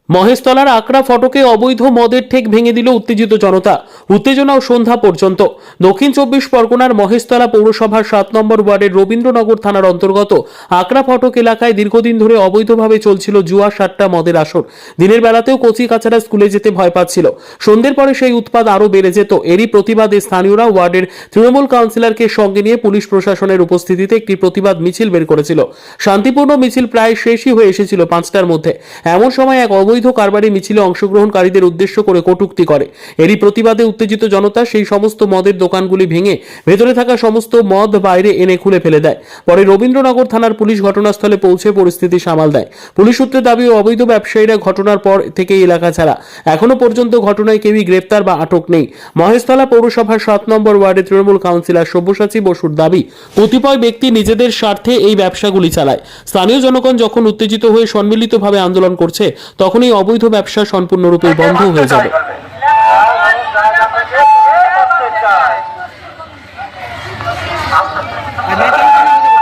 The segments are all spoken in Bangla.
মহেশতলার আকরা ফটকে অবৈধ মদের ঠেক ভেঙে দিল উত্তেজিত জনতা। উত্তেজনা ও সন্ধ্যা পর্যন্ত। দক্ষিণ 24 পরগনার মহেশতলা পৌরসভার 7 নম্বর ওয়ার্ডের রবীন্দ্রনগর থানার অন্তর্গত আকরা ফটক এলাকায় দীর্ঘদিন ধরে অবৈধভাবে চলছিল জুয়া সাতটা মদের আসর। দিনের বেলাতেও কচি কাচারা স্কুলে যেতে ভয় পাচ্ছিল। সন্ধ্যের পরে সেই উৎপাত আরও বেড়ে যেত। এরই প্রতিবাদে স্থানীয়রা ওয়ার্ডের তৃণমূল কাউন্সিলরকে সঙ্গে নিয়ে পুলিশ প্রশাসনের উপস্থিতিতে একটি প্রতিবাদ মিছিল বের করেছিল। শান্তিপূর্ণ মিছিল প্রায় শেষই হয়ে এসেছিল 5টার মধ্যে। এমন সময় এক অবৈধ কারবারি মিছিলে অংশগ্রহণকারীদের উদ্দেশ্য করে কটূক্তি করে। এরই প্রতিবাদে উত্তেজিত জনতা সেই সমস্ত মদের দোকানগুলি ভেঙে ভেতরে থাকা সমস্ত মদ বাইরে এনে খুলে ফেলে দেয়। পরে রবীন্দ্রনগর থানার পুলিশ ঘটনাস্থলে পৌঁছে পরিস্থিতি সামাল দেয়। পুলিশ সূত্রে দাবি, অবৈধ ব্যবসায়ীরা ঘটনার পর থেকেই এলাকা ছাড়া। এখনো পর্যন্ত ঘটনায় কেউই গ্রেপ্তার বা আটক নেই। মহেশতলা পৌরসভার 7 নম্বর ওয়ার্ডের তৃণমূল কাউন্সিলর সব্যসাচী বসুর দাবি, কতিপয় ব্যক্তি নিজেদের স্বার্থে এই ব্যবসাগুলি চালায়। স্থানীয় জনগণ যখন উত্তেজিত হয়ে সম্মিলিতভাবে আন্দোলন করছে, তখন এই অবৈধ ব্যবসা সম্পূর্ণরূপে বন্ধ হয়ে যাবে।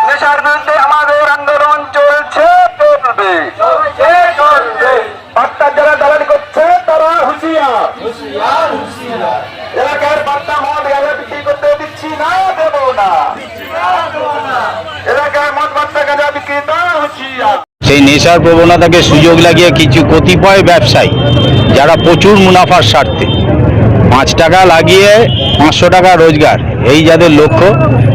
নেশার বিরুদ্ধে আমাদের আন্দোলন চলছে, বার্তা যারা দালালি করছে তারা হুঁশিয়ার। এলাকার বার্তা মদ গাঁজা বিক্রি করতে দিচ্ছি না, দেব না। এলাকার মদ বার্তা গাঁজা বিক্রি তারা হুঁশিয়ার। সেই নেশার প্রবণতাকে সুযোগ লাগিয়ে কিছু কতিপয় ব্যবসায়ী যারা প্রচুর মুনাফার স্বার্থে 5 টাকা লাগিয়ে 500 টাকা রোজগার, এই যাদের লক্ষ্য,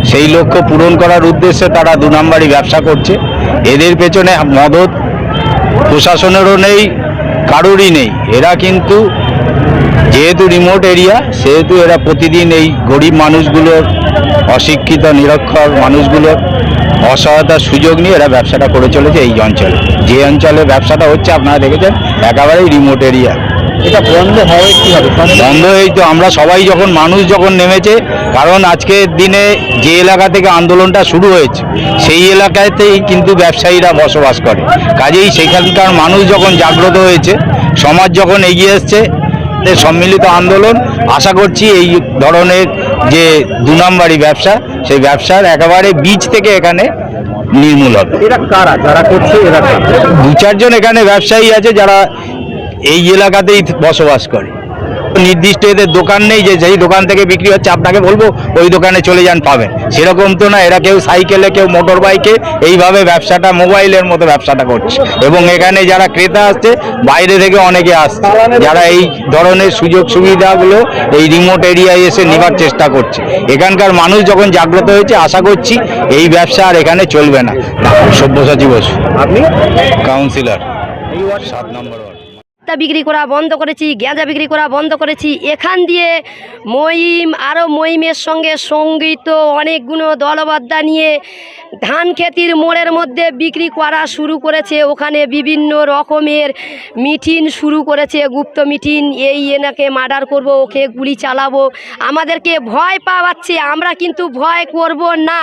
সেই লক্ষ্য পূরণ করার উদ্দেশ্যে তারা 2 নম্বরই ব্যবসা করছে। এদের পেছনে মদত প্রশাসনেরও নেই, কারোরই নেই। এরা কিন্তু যেহেতু রিমোট এরিয়া, সেহেতু এরা প্রতিদিন এই গরিব মানুষগুলোর, অশিক্ষিত নিরক্ষর মানুষগুলোর অসহায়তার সুযোগ নিয়ে এরা ব্যবসাটা করে চলেছে। এই অঞ্চলে, যে অঞ্চলে ব্যবসাটা হচ্ছে আপনারা দেখেছেন, একেবারেই রিমোট এরিয়া। এটা বন্ধ হবে কিভাবে? বন্ধ এই তো আমরা সবাই যখন মানুষ যখন নেমেছে, কারণ আজকের দিনে যে এলাকা থেকে আন্দোলনটা শুরু হয়েছে সেই এলাকাতেই কিন্তু ব্যবসায়ীরা বসবাস করে। কাজেই সেখানকার মানুষ যখন জাগ্রত হয়েছে, সমাজ যখন এগিয়ে এসছে, সম্মিলিত আন্দোলন আশা করছি এই ধরনের যে 2 নম্বরই ব্যবসা, সেই ব্যবসার একেবারে বীজ থেকে এখানে নির্মূল হবে। এরা কারা যারা করছে? এরা 2-4 জন এখানে ব্যবসায়ী আছে যারা এই এলাকাতেই বসবাস করে। নির্দিষ্ট এদের দোকান নেই যে যেই দোকান থেকে বিক্রি হচ্ছে আপনাকে বলবো ওই দোকানে চলে যান পাবেন, সেরকম তো না। এরা কেউ সাইকেলে, কেউ মোটর বাইকে, এইভাবে ব্যবসাটা মোবাইলের মতো ব্যবসাটা করছে। এবং এখানে যারা ক্রেতা আসছে বাইরে থেকে অনেকে আসছে, যারা এই ধরনের সুযোগ সুবিধাগুলো এই রিমোট এরিয়ায় এসে নেবার চেষ্টা করছে। এখানকার মানুষ যখন জাগ্রত হয়েছে, আশা করছি এই ব্যবসা আর এখানে চলবে না। সব্যসাচী বসু, আপনি কাউন্সিলর 7 নম্বর ওয়ার্ড। বিক্রি করা বন্ধ করেছি, গাঁজা বিক্রি করা বন্ধ করেছি। এখান দিয়ে মহিমের সঙ্গে সঙ্গীত অনেকগুলো দলবদ্ধা নিয়ে ধান খেতির মোড়ের মধ্যে বিক্রি করা শুরু করেছে। ওখানে বিভিন্ন রকমের মিটিং শুরু করেছে, গুপ্ত মিটিং। এই এনাকে মার্ডার করব, ওকে গুলি চালাবো, আমাদেরকে ভয় পাওয়াচ্ছে। আমরা কিন্তু ভয় করব না।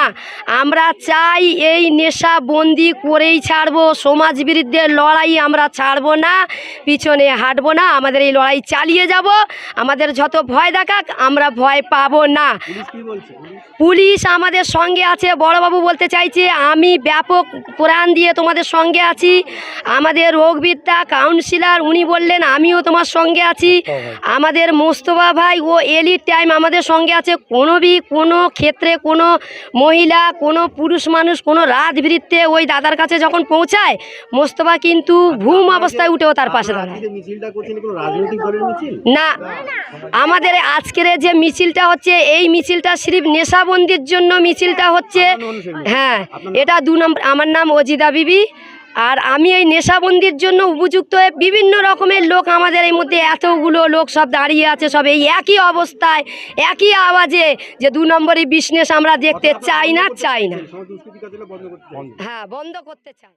আমরা চাই এই নেশা বন্দি করেই ছাড়বো। সমাজ বিরুদ্ধে লড়াই আমরা ছাড়বো না, পিছনে হাঁটবো না। আমাদের এই লড়াই চালিয়ে যাব। আমাদের যত ভয় দেখাক, আমরা ভয় পাবো না। পুলিশ আমাদের সঙ্গে আছে। বড়বাবু বলতে চাইছে, আমি ব্যাপক প্রাণ দিয়ে তোমাদের সঙ্গে আছি। আমাদের রোগবিদ্যা কাউন্সিলর উনি বললেন আমিও তোমার সঙ্গে আছি। আমাদের মোস্তফা ভাই ও এলি টাইম আমাদের সঙ্গে আছে। কোনো ক্ষেত্রে কোনো মহিলা, কোনো পুরুষ মানুষ, কোনো রাত বিরুদ্ধে ওই দাদার কাছে যখন পৌঁছায়, মোস্তফা কিন্তু ঘুম অবস্থায় উঠেও তার পাশে দাঁড়ায় না। আমাদের আজকের যে মিছিলটা হচ্ছে, এই মিছিলটা সিরিফ নেশাবন্দির জন্য মিছিলটা হচ্ছে। হ্যাঁ, এটা 2 নম্বর। আমার নাম অজিদা বিবি, আর আমি এই নেশাবন্দির জন্য উপযুক্ত হয়ে বিভিন্ন রকমের লোক, আমাদের এই মধ্যে এতগুলো লোক সব দাঁড়িয়ে আছে, সব এই একই অবস্থায়, একই আওয়াজে, যে 2 নম্বরই বিজনেস আমরা দেখতে চাই না। হ্যাঁ, বন্ধ করতে চাই।